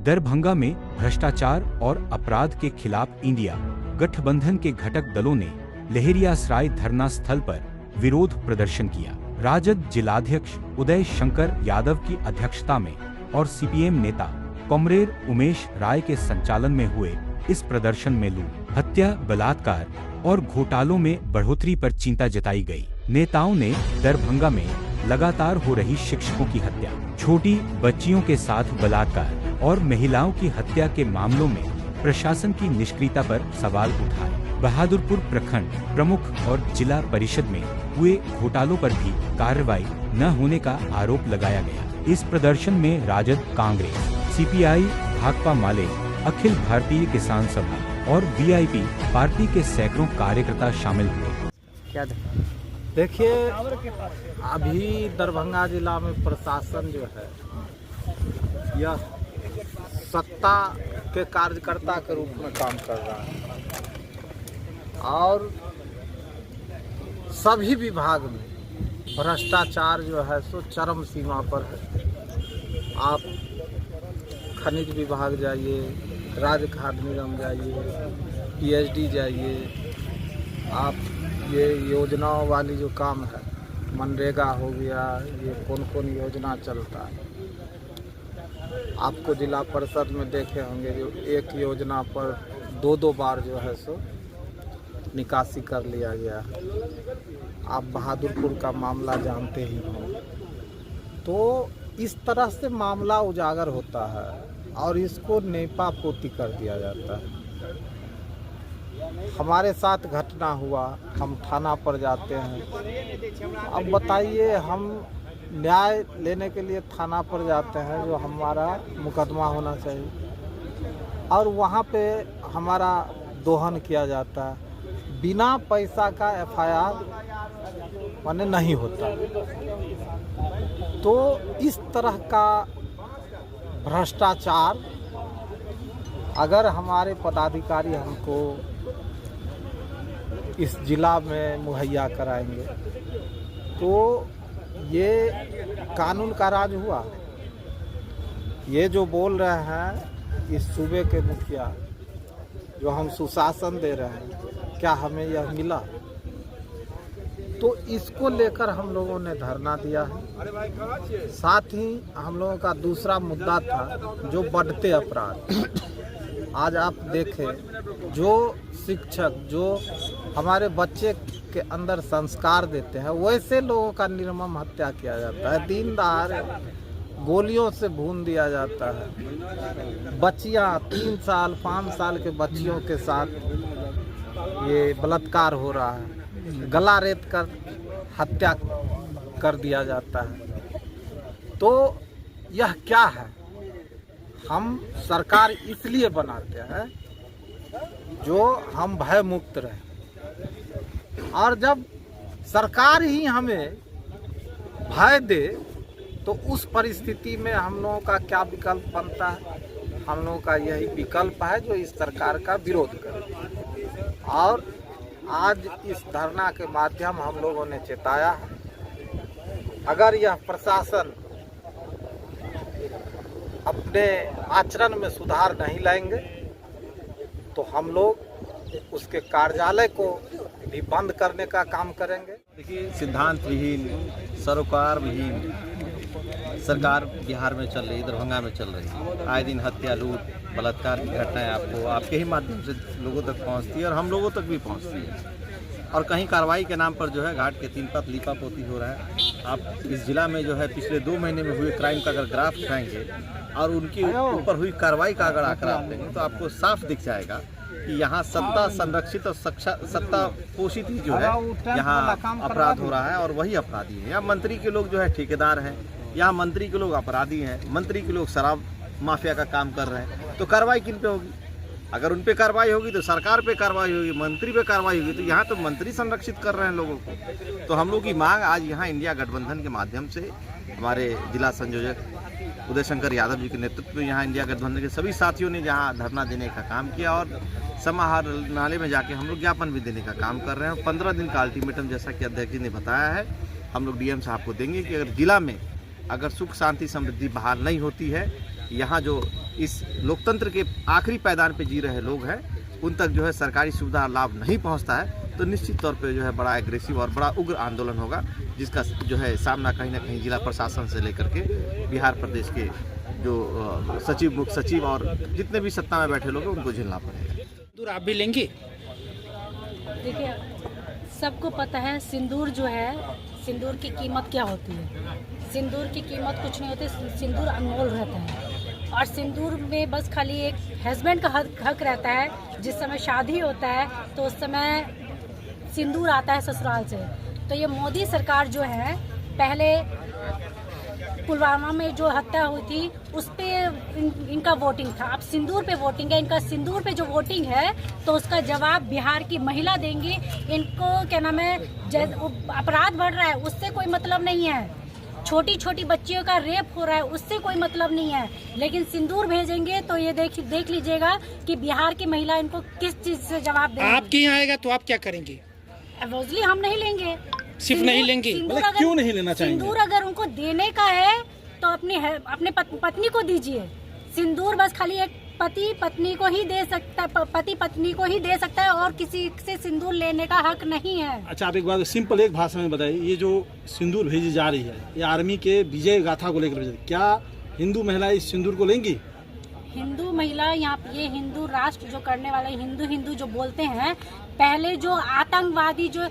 दरभंगा में भ्रष्टाचार और अपराध के खिलाफ इंडिया गठबंधन के घटक दलों ने लहेरियासराय धरना स्थल पर विरोध प्रदर्शन किया। राजद जिलाध्यक्ष उदय शंकर यादव की अध्यक्षता में और सीपीएम नेता कॉमरेड उमेश राय के संचालन में हुए इस प्रदर्शन में लूट, हत्या, बलात्कार और घोटालों में बढ़ोतरी पर चिंता जताई गई। नेताओं ने दरभंगा में लगातार हो रही शिक्षकों की हत्या, छोटी बच्चियों के साथ बलात्कार और महिलाओं की हत्या के मामलों में प्रशासन की निष्क्रियता पर सवाल उठाए। बहादुरपुर प्रखंड प्रमुख और जिला परिषद में हुए घोटालों पर भी कार्रवाई न होने का आरोप लगाया गया। इस प्रदर्शन में राजद, कांग्रेस, सीपीआई, भाकपा माले, अखिल भारतीय किसान सभा और वीआईपी पार्टी के सैकड़ों कार्यकर्ता शामिल हुए। देखिए, अभी दरभंगा जिला में प्रशासन जो है यह सत्ता के कार्यकर्ता के रूप में काम कर रहा है और सभी विभाग में भ्रष्टाचार जो है सो चरम सीमा पर है। आप खनिज विभाग जाइए, राज्य खाद्य निगम जाइए, पीएचडी जाइए, आप ये योजनाओं वाली जो काम है, मनरेगा हो गया, ये कौन कौन योजना चलता है, आपको जिला परिषद में देखे होंगे जो एक योजना पर दो बार जो है सो निकासी कर लिया गया। आप बहादुरपुर का मामला जानते ही हो। तो इस तरह से मामला उजागर होता है और इसको नेपा पोती कर दिया जाता है। हमारे साथ घटना हुआ, हम थाना पर जाते हैं। अब बताइए, हम न्याय लेने के लिए थाना पर जाते हैं, जो हमारा मुकदमा होना चाहिए, और वहाँ पे हमारा दोहन किया जाता है। बिना पैसा का एफआईआर माने नहीं होता। तो इस तरह का भ्रष्टाचार अगर हमारे पदाधिकारी हमको इस जिला में मुहैया कराएंगे तो ये कानून का राज हुआ। ये जो बोल रहे हैं इस सूबे के मुखिया, जो हम सुशासन दे रहे हैं, क्या हमें यह मिला? तो इसको लेकर हम लोगों ने धरना दिया है। साथ ही हम लोगों का दूसरा मुद्दा था जो बढ़ते अपराध। आज आप देखें, जो शिक्षक जो हमारे बच्चे के अंदर संस्कार देते हैं, वैसे लोगों का निर्मम हत्या किया जाता है। दिन दहाड़े गोलियों से भून दिया जाता है। बच्चियां 3 साल 5 साल के बच्चियों के साथ ये बलात्कार हो रहा है, गला रेत कर हत्या कर दिया जाता है। तो यह क्या है? हम सरकार इसलिए बनाते हैं जो हम भय मुक्त रहे, और जब सरकार ही हमें भय दे तो उस परिस्थिति में हम लोगों का क्या विकल्प बनता है? हम लोगों का यही विकल्प है जो इस सरकार का विरोध करे। और आज इस धरना के माध्यम हम लोगों ने चेताया है, अगर यह प्रशासन अपने आचरण में सुधार नहीं लाएंगे तो हम लोग उसके कार्यालय को भी बंद करने का काम करेंगे। देखिए, सिद्धांत विहीन, सरोकार विहीन सरकार बिहार में चल रही, दरभंगा में चल रही। आए दिन हत्या, लूट, बलात्कार की घटनाएं आपको आपके ही माध्यम से लोगों तक पहुंचती है और हम लोगों तक भी पहुंचती है। और कहीं कार्रवाई के नाम पर जो है घाट के 3 पत लीपापोती हो रहा है। आप इस जिला में जो है पिछले 2 महीने में हुए क्राइम का अगर ग्राफ उठाएंगे और उनके ऊपर हुई कार्रवाई का अगर आंकड़ा आप लेंगे तो आपको साफ दिख जाएगा कि यहाँ सत्ता संरक्षित और सत्ता पोषित ही जो है यहाँ अपराध हो रहा है और वही अपराधी है। यहाँ मंत्री के लोग जो है ठेकेदार हैं, यहाँ मंत्री के लोग अपराधी हैं, मंत्री के लोग शराब माफिया का काम कर रहे हैं। तो कार्रवाई किन पे होगी? अगर उन पे कार्रवाई होगी तो सरकार पे कार्रवाई होगी, मंत्री पे कार्रवाई होगी। तो यहाँ तो मंत्री संरक्षित कर रहे हैं लोगों को। तो हम लोग की मांग आज यहाँ इंडिया गठबंधन के माध्यम से हमारे जिला संयोजक उदय शंकर यादव जी के नेतृत्व में यहाँ इंडिया गठबंधन के सभी साथियों ने जहाँ धरना देने का काम किया और समाहार नाले में जाके हम लोग ज्ञापन भी देने का काम कर रहे हैं। 15 दिन का अल्टीमेटम, जैसा कि अध्यक्ष जी ने बताया है, हम लोग डीएम साहब को देंगे कि अगर जिला में अगर सुख शांति समृद्धि बहाल नहीं होती है यहाँ जो इस लोकतंत्र के आखिरी पैदान पे जी रहे लोग हैं उन तक जो है सरकारी सुविधा लाभ नहीं पहुँचता है, तो निश्चित तौर पे जो है बड़ा एग्रेसिव और बड़ा उग्र आंदोलन होगा, जिसका जो है सामना कहीं ना कहीं जिला प्रशासन से लेकर के बिहार प्रदेश के जो सचिव, मुख्य सचिव और जितने भी सत्ता में बैठे लोग हैं उनको झेलना पड़ेगा। दूर आप भी लेंगे? देखिए, सबको पता है सिंदूर जो है, सिंदूर की कीमत क्या होती है। सिंदूर की कीमत कुछ नहीं होती, सिंदूर अनमोल रहता है और सिंदूर में बस खाली एक हस्बैंड का हक रहता है। जिस समय शादी होता है तो उस समय सिंदूर आता है ससुराल से। तो ये मोदी सरकार जो है, पहले पुलवामा में जो हत्या हुई थी उस पे इनका वोटिंग था, अब सिंदूर पे वोटिंग है। इनका सिंदूर पे जो वोटिंग है तो उसका जवाब बिहार की महिला देंगी। इनको क्या नाम है, अपराध बढ़ रहा है उससे कोई मतलब नहीं है, छोटी छोटी बच्चियों का रेप हो रहा है उससे कोई मतलब नहीं है, लेकिन सिंदूर भेजेंगे तो ये देख लीजिएगा कि बिहार की महिला इनको किस चीज से जवाब देंगी। आपके यहाँ आएगा तो आप क्या करेंगे? ऑब्वियसली हम नहीं लेंगे। सिर्फ नहीं लेंगे? मतलब क्यों नहीं लेना चाहेंगे? सिंदूर अगर उनको देने का है तो अपने पत्नी को दीजिए। सिंदूर बस खाली एक पति पत्नी को ही दे सकता है, पति पत्नी को ही दे सकता है और किसी से सिंदूर लेने का हक नहीं है। अच्छा, आप एक बात सिंपल एक भाषा में बताइए, ये जो सिंदूर भेजी जा रही है ये आर्मी के विजय गाथा को लेकर भेजी, क्या हिंदू महिला इस सिंदूर को लेंगी? हिंदू महिला यहाँ ये हिंदू राष्ट्र जो करने वाले हिंदू जो बोलते हैं, पहले जो आतंकवादी जो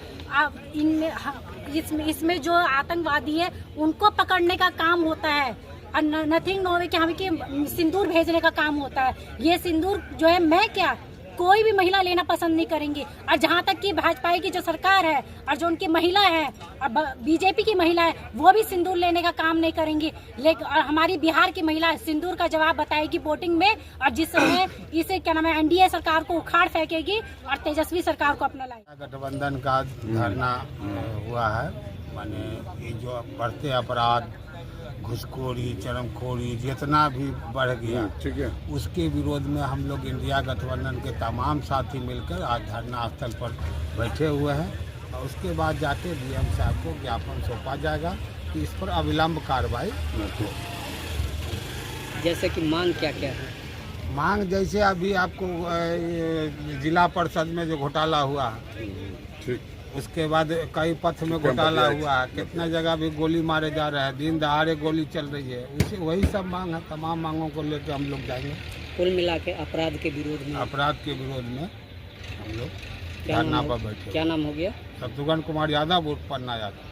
इसमें जो आतंकवादी है उनको पकड़ने का काम होता है और नथिंग नो वे कि हमें कि सिंदूर भेजने का काम होता है। ये सिंदूर जो है मैं क्या कोई भी महिला लेना पसंद नहीं करेंगी। और जहाँ तक कि भाजपा की जो सरकार है और जो उनकी महिला है और बीजेपी की महिला है वो भी सिंदूर लेने का काम नहीं करेंगी, लेकिन और हमारी बिहार की महिला सिंदूर का जवाब बताएगी वोटिंग में, और जिस समय इसे क्या नाम है एनडीए सरकार को उखाड़ फेंकेगी और तेजस्वी सरकार को अपना लाएगी। गठबंधन का धरना हुआ है, माने ये जो बढ़ते अपराध, घुसखोरी, चरमखोरी जितना भी बढ़ गया, ठीक है, उसके विरोध में हम लोग इंडिया गठबंधन के तमाम साथी मिलकर आज धरना स्थल पर बैठे हुए हैं और उसके बाद जाके डीएम साहब को ज्ञापन सौंपा जाएगा कि इस पर अविलंब कार्रवाई हो। जैसे कि मांग क्या क्या है? मांग जैसे अभी आपको जिला परिषद में जो घोटाला हुआ, ठीक, उसके बाद कई पथ में घोटाला हुआ, कितना जगह भी गोली मारे जा रहे हैं, दिन दहाड़े गोली चल रही है, उसे वही सब मांग है। तमाम मांगों को लेकर हम लोग जाएंगे। कुल मिला के अपराध के विरोध में हम लोग धरना पर बैठे। क्या नाम हो गया? शत्रुघ्न कुमार यादव, वोट पन्ना यादव।